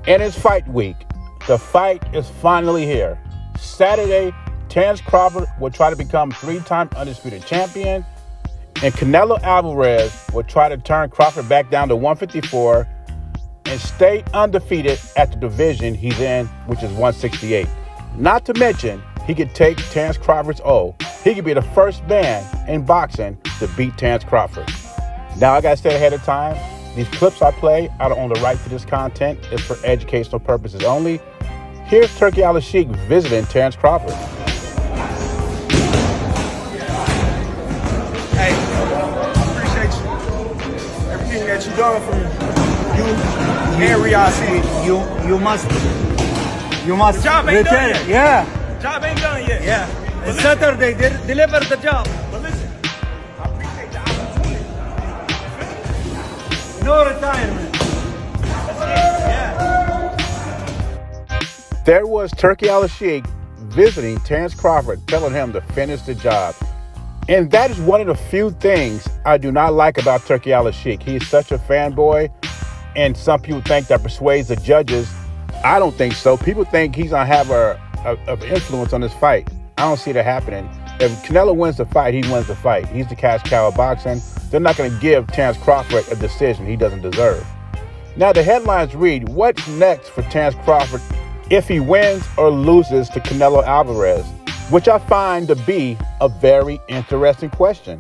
And it's fight week. The fight is finally here. Saturday, Terence Crawford will try to become three-time undisputed champion, and Canelo Alvarez will try to turn Crawford back down to 154 and stay undefeated at the division he's in, which is 168. Not to mention, he could take Terence Crawford's O. He could be the first man in boxing to beat Terence Crawford. Now, I gotta say ahead of time, these clips I play, I don't own the right to this content. It's for educational purposes only. Here's Turkey Al-Sheikh visiting Terence Crawford. Hey, I appreciate you. Everything that you've done for me. You and Riyadh. You must The job ain't done return. yet. Yeah, The job ain't done yet. yeah. But Saturday, deliver the job. But listen, I appreciate the opportunity. No retirement. Yeah. There was Turkey Al-Sheikh visiting Terence Crawford, telling him to finish the job. And that is one of the few things I do not like about Turkey Al-Sheikh. He's such a fanboy, and some people think that persuades the judges. I don't think so. People think he's going to have an influence on this fight. I don't see that happening. If Canelo wins the fight, he wins the fight. He's the cash cow of boxing. They're not going to give Terence Crawford a decision he doesn't deserve. Now, the headlines read, what's next for Terence Crawford if he wins or loses to Canelo Alvarez? Which I find to be a very interesting question.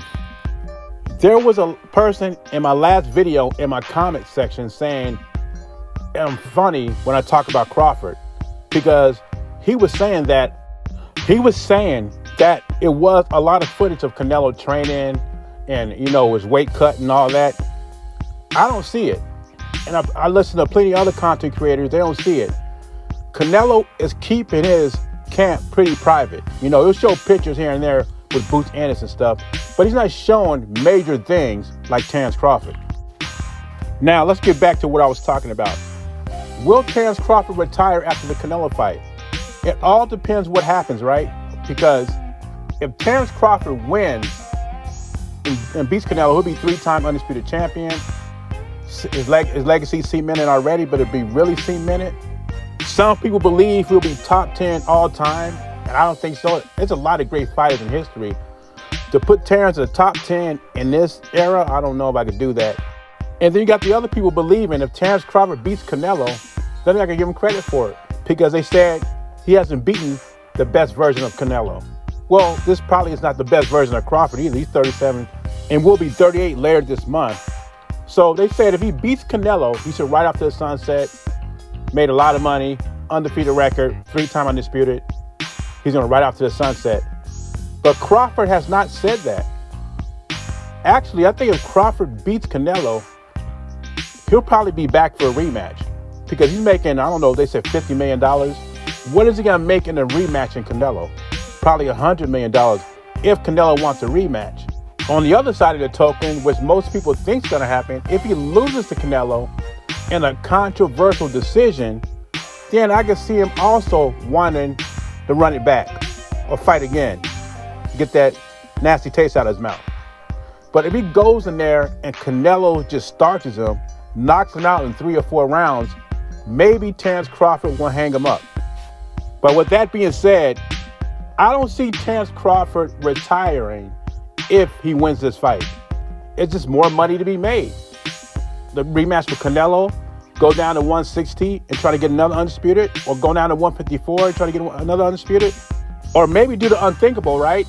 There was a person in my last video in my comment section saying I'm funny when I talk about Crawford, because he was saying that it was a lot of footage of Canelo training and, his weight cut and all that. I don't see it. And I listen to plenty of other content creators. They don't see it. Canelo is keeping his camp pretty private. He'll show pictures here and there with Boots Ennis and stuff, but he's not showing major things like Terence Crawford. Now, let's get back to what I was talking about. Will Terence Crawford retire after the Canelo fight? It all depends what happens, right? Because if Terence Crawford wins and beats Canelo, he'll be three-time undisputed champion. His legacy cemented already, but it'll be really cemented. Some people believe he'll be top 10 all time, and I don't think so. There's a lot of great fighters in history. To put Terence in the top 10 in this era, I don't know if I could do that. And then you got the other people believing if Terence Crawford beats Canelo, then I can give him credit for it, because they said he hasn't beaten the best version of Canelo. Well, this probably is not the best version of Crawford either. He's 37 and will be 38 later this month. So they said if he beats Canelo, he should ride off to the sunset. Made a lot of money, undefeated record, three-time undisputed. He's going to ride off to the sunset. But Crawford has not said that. Actually, I think if Crawford beats Canelo, he'll probably be back for a rematch, because he's making, I don't know, they said $50 million. What is he going to make in a rematch in Canelo? Probably $100 million if Canelo wants a rematch. On the other side of the token, which most people think is going to happen, if he loses to Canelo in a controversial decision, then I can see him also wanting to run it back or fight again, get that nasty taste out of his mouth. But if he goes in there and Canelo just starches him, knocks him out in 3 or 4 rounds, maybe Terence Crawford won't hang him up. But with that being said, I don't see Terence Crawford retiring if he wins this fight. It's just more money to be made. The rematch with Canelo, go down to 160 and try to get another undisputed, or go down to 154 and try to get another undisputed, or maybe do the unthinkable, right?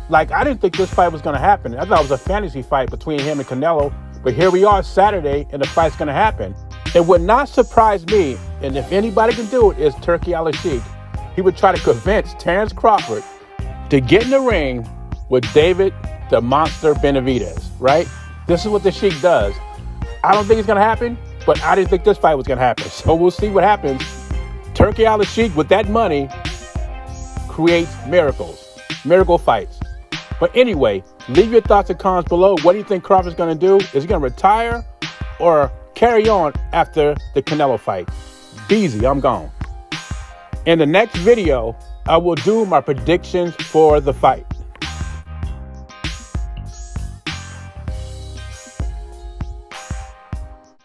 Like, I didn't think this fight was going to happen. I thought it was a fantasy fight between him and Canelo, but here we are Saturday and the fight's going to happen. It would not surprise me, and if anybody can do it, is Turkey Al-Sheikh. He would try to convince Terence Crawford to get in the ring with David the Monster Benavidez, right? This is what the Sheik does. I don't think it's going to happen, but I didn't think this fight was going to happen. So we'll see what happens. Turkey Al-Sheikh, with that money, creates miracle fights. But anyway, leave your thoughts and comments below. What do you think Crawford's going to do? Is he going to retire or carry on after the Canelo fight? Beezy, I'm gone. In the next video, I will do my predictions for the fight.